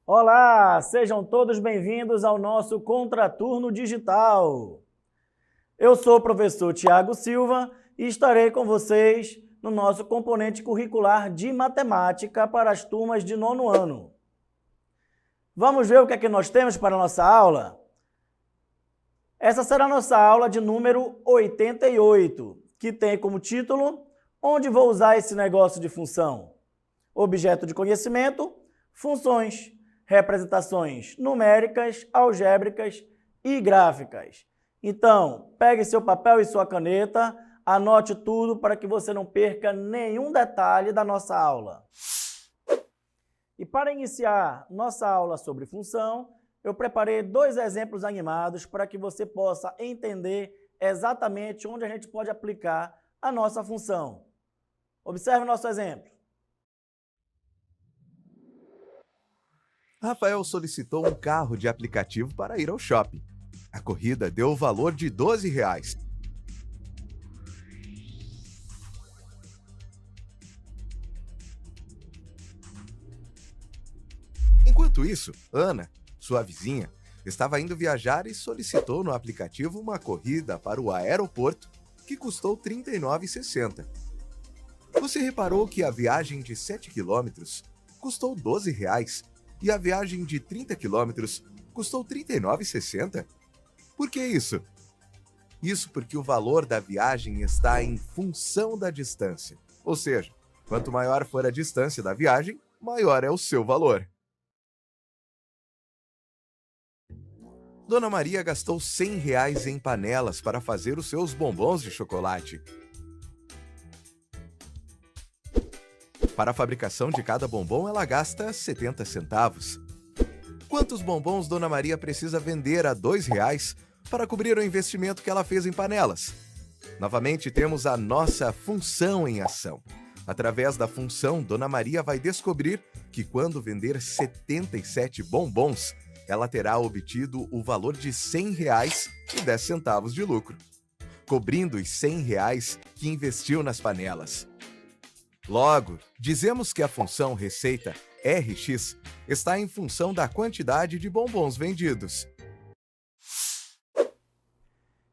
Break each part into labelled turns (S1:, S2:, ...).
S1: Olá, sejam todos bem-vindos ao nosso Contraturno Digital. Eu sou o professor Tiago Silva e estarei com vocês no nosso componente curricular de matemática para as turmas de 9º ano. Vamos ver o que é que nós temos para a nossa aula? Essa será a nossa aula de número 88, que tem como título Onde vou usar esse negócio de função? Objeto de conhecimento, funções, representações numéricas, algébricas e gráficas. Então, pegue seu papel e sua caneta, anote tudo para que você não perca nenhum detalhe da nossa aula. E para iniciar nossa aula sobre função, eu preparei 2 exemplos animados para que você possa entender exatamente onde a gente pode aplicar a nossa função. Observe o nosso exemplo.
S2: Rafael solicitou um carro de aplicativo para ir ao shopping. A corrida deu o valor de R$12. Enquanto isso, Ana, sua vizinha, estava indo viajar e solicitou no aplicativo uma corrida para o aeroporto que custou R$ 39,60. Você reparou que a viagem de 7 quilômetros custou R$12 e a viagem de 30 quilômetros custou R$ 39,60? Por que isso? Isso porque o valor da viagem está em função da distância. Ou seja, quanto maior for a distância da viagem, maior é o seu valor. Dona Maria gastou R$100 em panelas para fazer os seus bombons de chocolate. Para a fabricação de cada bombom, ela gasta 70 centavos. Quantos bombons Dona Maria precisa vender a R$2 para cobrir o investimento que ela fez em panelas? Novamente, temos a nossa função em ação. Através da função, Dona Maria vai descobrir que quando vender 77 bombons, ela terá obtido o valor de R$100,10 de lucro, cobrindo os R$100 que investiu nas panelas. Logo, dizemos que a função receita Rx está em função da quantidade de bombons vendidos.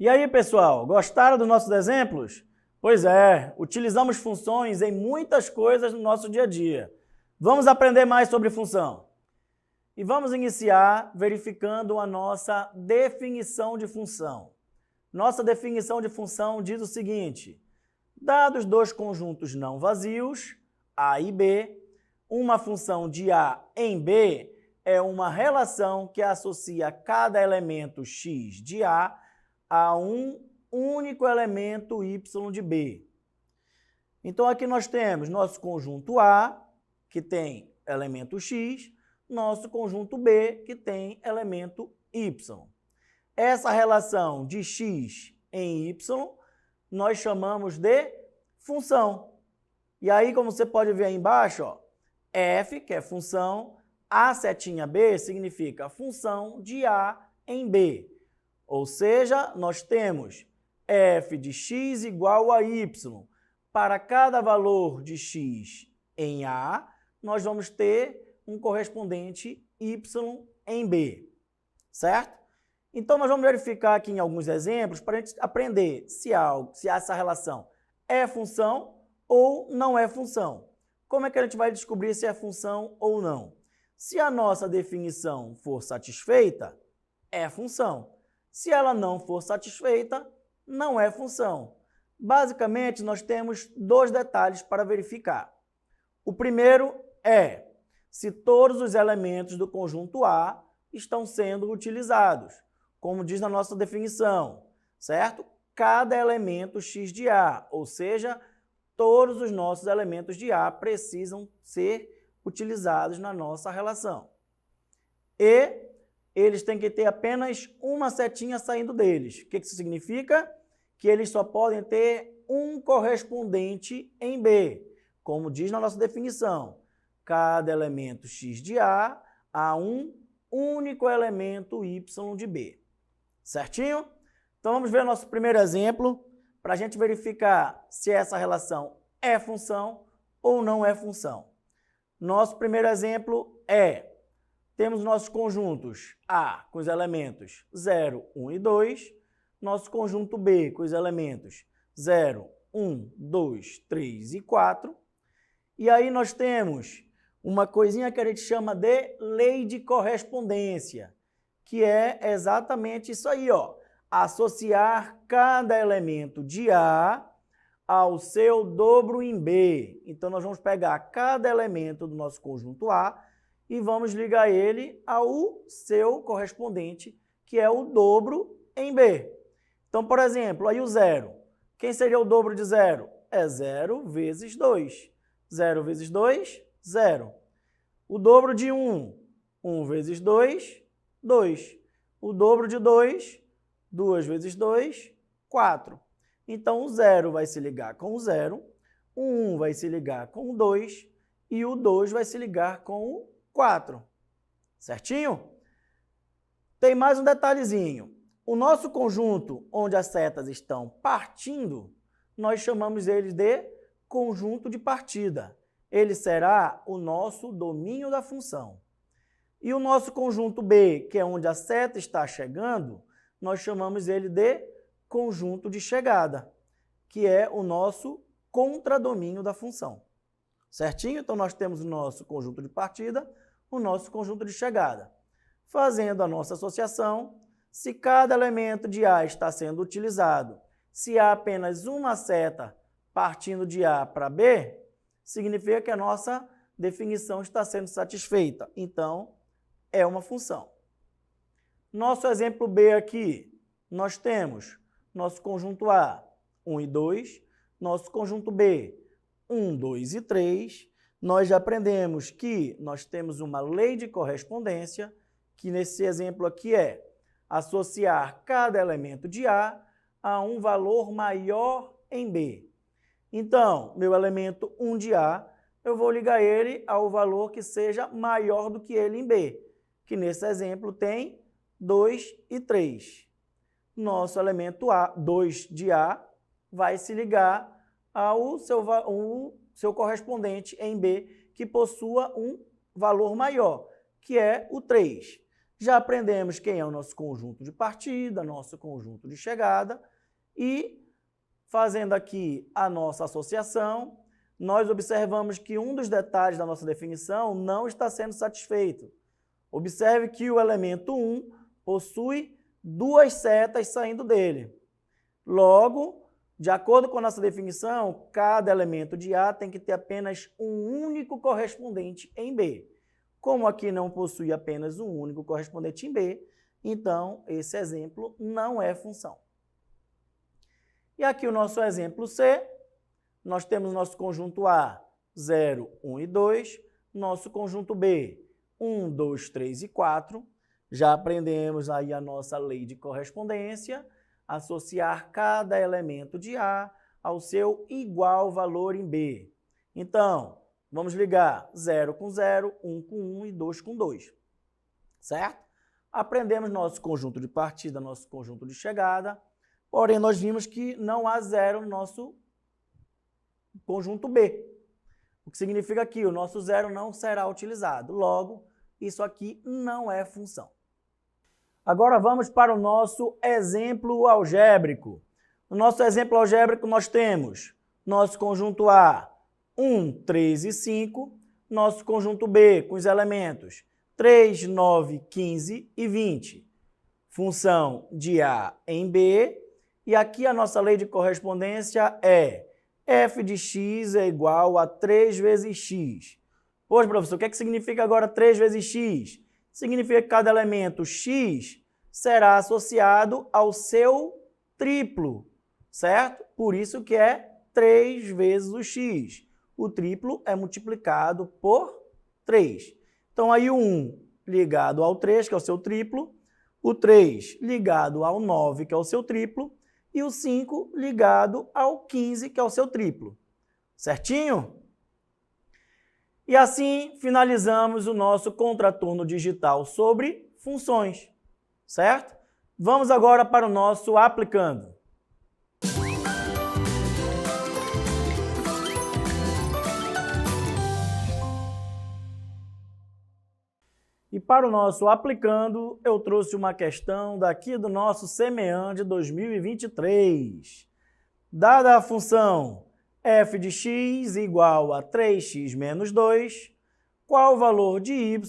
S1: E aí, pessoal, gostaram dos nossos exemplos? Pois é, utilizamos funções em muitas coisas no nosso dia a dia. Vamos aprender mais sobre função. E vamos iniciar verificando a nossa definição de função. Nossa definição de função diz o seguinte: dados 2 conjuntos não vazios, A e B, uma função de A em B é uma relação que associa cada elemento x de A a um único elemento y de B. Então, aqui nós temos nosso conjunto A, que tem elemento x, nosso conjunto B, que tem elemento y. Essa relação de x em y nós chamamos de função. E aí, como você pode ver aí embaixo, ó, f, que é função, a setinha b significa função de A em B. Ou seja, nós temos f de x igual a y. Para cada valor de x em A, nós vamos ter um correspondente y em B, certo? Então, nós vamos verificar aqui em alguns exemplos para a gente aprender se essa relação é função ou não é função. Como é que a gente vai descobrir se é função ou não? Se a nossa definição for satisfeita, é função. Se ela não for satisfeita, não é função. Basicamente, nós temos 2 detalhes para verificar. O primeiro é se todos os elementos do conjunto A estão sendo utilizados, como diz na nossa definição, certo? Cada elemento x de A, ou seja, todos os nossos elementos de A precisam ser utilizados na nossa relação. E eles têm que ter apenas uma setinha saindo deles. O que isso significa? Que eles só podem ter um correspondente em B, como diz na nossa definição. cada elemento x de A a um único elemento y de B. Certinho? Então, vamos ver o nosso primeiro exemplo para a gente verificar se essa relação é função ou não é função. Nosso primeiro exemplo temos nossos conjuntos A com os elementos 0, 1 e 2, nosso conjunto B com os elementos 0, 1, 2, 3 e 4. E aí nós temos uma coisinha que a gente chama de lei de correspondência, que é exatamente isso aí, ó, associar cada elemento de A ao seu dobro em B. Então, nós vamos pegar cada elemento do nosso conjunto A e vamos ligar ele ao seu correspondente, que é o dobro em B. Então, por exemplo, aí o 0. Quem seria o dobro de 0? É 0 vezes 2. 0 vezes 2, 0. O dobro de 1, 1 vezes 2, 2. O dobro de 2, 2 vezes 2, 4. Então, o 0 vai se ligar com o 0, o 1 vai se ligar com o 2 e o 2 vai se ligar com o 4. Certinho? Tem mais um detalhezinho. O nosso conjunto onde as setas estão partindo, nós chamamos ele de conjunto de partida. Ele será o nosso domínio da função. E o nosso conjunto B, que é onde a seta está chegando, nós chamamos ele de conjunto de chegada, que é o nosso contradomínio da função. Certinho? Então, nós temos o nosso conjunto de partida, o nosso conjunto de chegada. Fazendo a nossa associação, se cada elemento de A está sendo utilizado, se há apenas uma seta partindo de A para B, significa que a nossa definição está sendo satisfeita. Então, é uma função. Nosso exemplo B aqui, nós temos nosso conjunto A, 1 e 2, nosso conjunto B, 1, 2 e 3. Nós já aprendemos que nós temos uma lei de correspondência, que nesse exemplo aqui é associar cada elemento de A a um valor maior em B. Então, meu elemento 1 de A, eu vou ligar ele ao valor que seja maior do que ele em B, que nesse exemplo tem 2 e 3. Nosso elemento A, 2 de A, vai se ligar ao seu correspondente em B, que possua um valor maior, que é o 3. Já aprendemos quem é o nosso conjunto de partida, nosso conjunto de chegada, e fazendo aqui a nossa associação, nós observamos que um dos detalhes da nossa definição não está sendo satisfeito. Observe que o elemento 1 possui duas setas saindo dele. Logo, de acordo com a nossa definição, cada elemento de A tem que ter apenas um único correspondente em B. Como aqui não possui apenas um único correspondente em B, então esse exemplo não é função. E aqui o nosso exemplo C, nós temos nosso conjunto A, 0, 1 e 2, nosso conjunto B, 1, 2, 3 e 4. Já aprendemos aí a nossa lei de correspondência, associar cada elemento de A ao seu igual valor em B. Então, vamos ligar 0 com 0, 1 com 1 e 2 com 2. Certo? Aprendemos nosso conjunto de partida, nosso conjunto de chegada, porém nós vimos que não há 0 no nosso conjunto B. O que significa que o nosso 0 não será utilizado. Logo, isso aqui não é função. Agora vamos para o nosso exemplo algébrico. No nosso exemplo algébrico nós temos nosso conjunto A, 1, 3 e 5, nosso conjunto B com os elementos 3, 9, 15 e 20. Função de A em B, e aqui a nossa lei de correspondência é f de x é igual a 3 vezes x. Pois, professor, o que significa agora 3 vezes x? Significa que cada elemento x será associado ao seu triplo, certo? Por isso que é 3 vezes o x. O triplo é multiplicado por 3. Então, aí o 1 ligado ao 3, que é o seu triplo, o 3 ligado ao 9, que é o seu triplo, e o 5 ligado ao 15, que é o seu triplo. Certinho? E assim finalizamos o nosso contraturno digital sobre funções, certo? Vamos agora para o nosso aplicando. E para o nosso aplicando, eu trouxe uma questão daqui do nosso SEMEAN de 2023. Dada a função f de x igual a 3x menos 2, qual o valor de y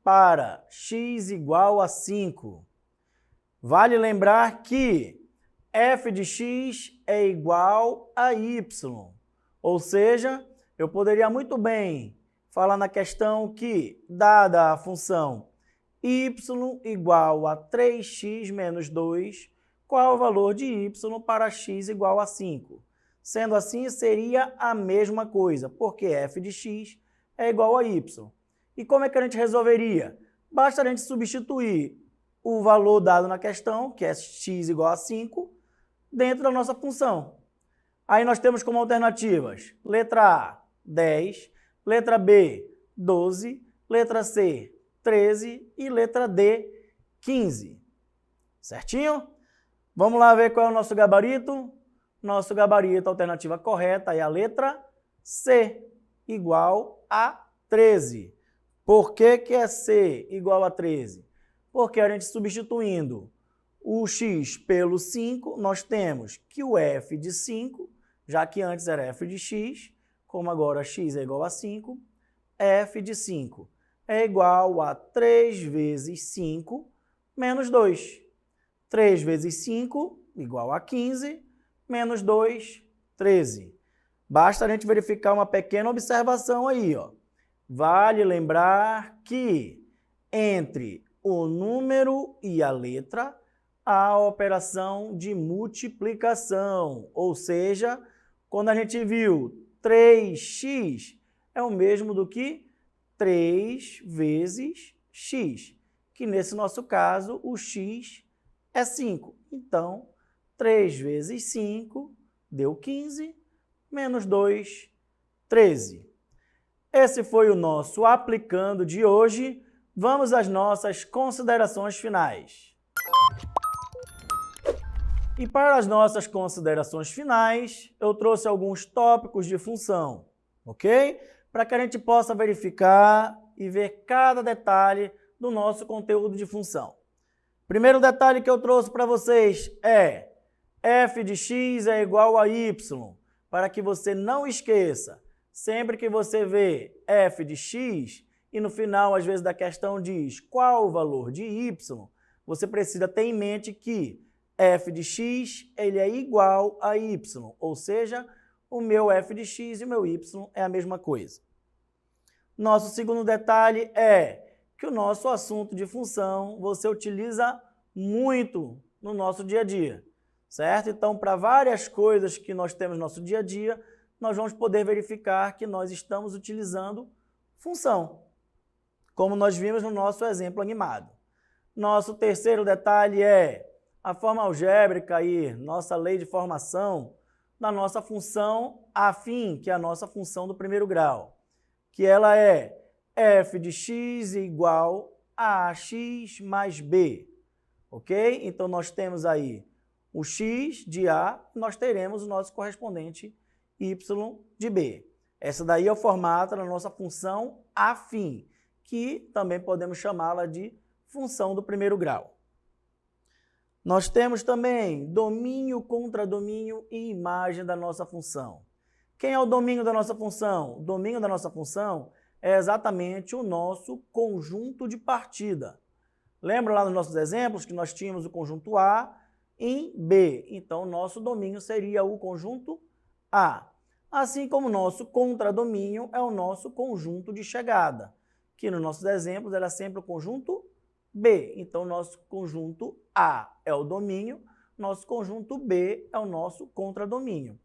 S1: para x igual a 5? Vale lembrar que f de x é igual a y, ou seja, eu poderia muito bem falar na questão que, dada a função y igual a 3x menos 2, qual o valor de y para x igual a 5? Sendo assim, seria a mesma coisa, porque f de x é igual a y. E como é que a gente resolveria? Basta a gente substituir o valor dado na questão, que é x igual a 5, dentro da nossa função. Aí nós temos como alternativas, letra A, 10, letra B, 12, letra C, 13 e letra D, 15. Certinho? Vamos lá ver qual é o nosso gabarito? Nosso gabarito, a alternativa correta é a letra C, igual a 13. Por que que é C igual a 13? Porque a gente substituindo o x pelo 5, nós temos que o f de 5, já que antes era f de x, como agora x é igual a 5, f de 5 é igual a 3 vezes 5 menos 2. 3 vezes 5 igual a 15, menos 2, 13. Basta a gente verificar uma pequena observação aí, ó. Vale lembrar que entre o número e a letra há a operação de multiplicação, ou seja, quando a gente viu 3x é o mesmo do que 3 vezes x, que nesse nosso caso o x é 5. Então, 3 vezes 5 deu 15, menos 2, 13. Esse foi o nosso aplicando de hoje. Vamos às nossas considerações finais. E para as nossas considerações finais, eu trouxe alguns tópicos de função, ok? Para que a gente possa verificar e ver cada detalhe do nosso conteúdo de função. Primeiro detalhe que eu trouxe para vocês é f de x é igual a y, para que você não esqueça. Sempre que você vê f de x e no final, às vezes, da questão diz qual o valor de y, você precisa ter em mente que f de x ele é igual a y, ou seja, o meu f de x e o meu y é a mesma coisa. Nosso segundo detalhe é que o nosso assunto de função você utiliza muito no nosso dia a dia, certo? Então, para várias coisas que nós temos no nosso dia a dia, nós vamos poder verificar que nós estamos utilizando função, como nós vimos no nosso exemplo animado. Nosso terceiro detalhe é a forma algébrica aí, nossa lei de formação da nossa função afim, que é a nossa função do primeiro grau, que ela é f de x igual a x mais b, ok? Então, nós temos aí o x de A, nós teremos o nosso correspondente y de b. Essa daí é o formato da nossa função afim, que também podemos chamá-la de função do primeiro grau. Nós temos também domínio, contradomínio e imagem da nossa função. Quem é o domínio da nossa função? O domínio da nossa função é exatamente o nosso conjunto de partida. Lembra lá nos nossos exemplos que nós tínhamos o conjunto A em B. Então, o nosso domínio seria o conjunto A. Assim como o nosso contradomínio é o nosso conjunto de chegada, que nos nossos exemplos era sempre o conjunto B. Então, nosso conjunto A é o domínio, nosso conjunto B é o nosso contradomínio.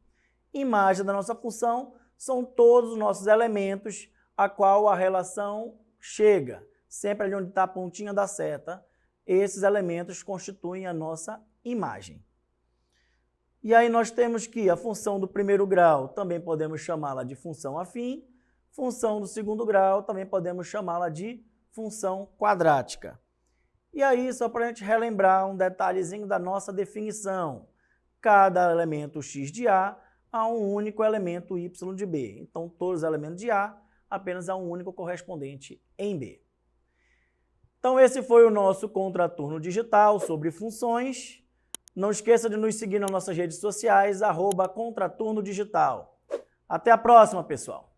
S1: Imagem da nossa função são todos os nossos elementos a qual a relação chega. Sempre ali onde está a pontinha da seta, esses elementos constituem a nossa imagem. E aí nós temos que a função do primeiro grau também podemos chamá-la de função afim, Função do segundo grau também podemos chamá-la de função quadrática. E aí, só para a gente relembrar um detalhezinho da nossa definição. Cada elemento x de A há um único elemento y de B. Então, todos os elementos de A apenas há um único correspondente em B. Então, esse foi o nosso contraturno digital sobre funções. Não esqueça de nos seguir nas nossas redes sociais, @contraturno digital. Até a próxima, pessoal!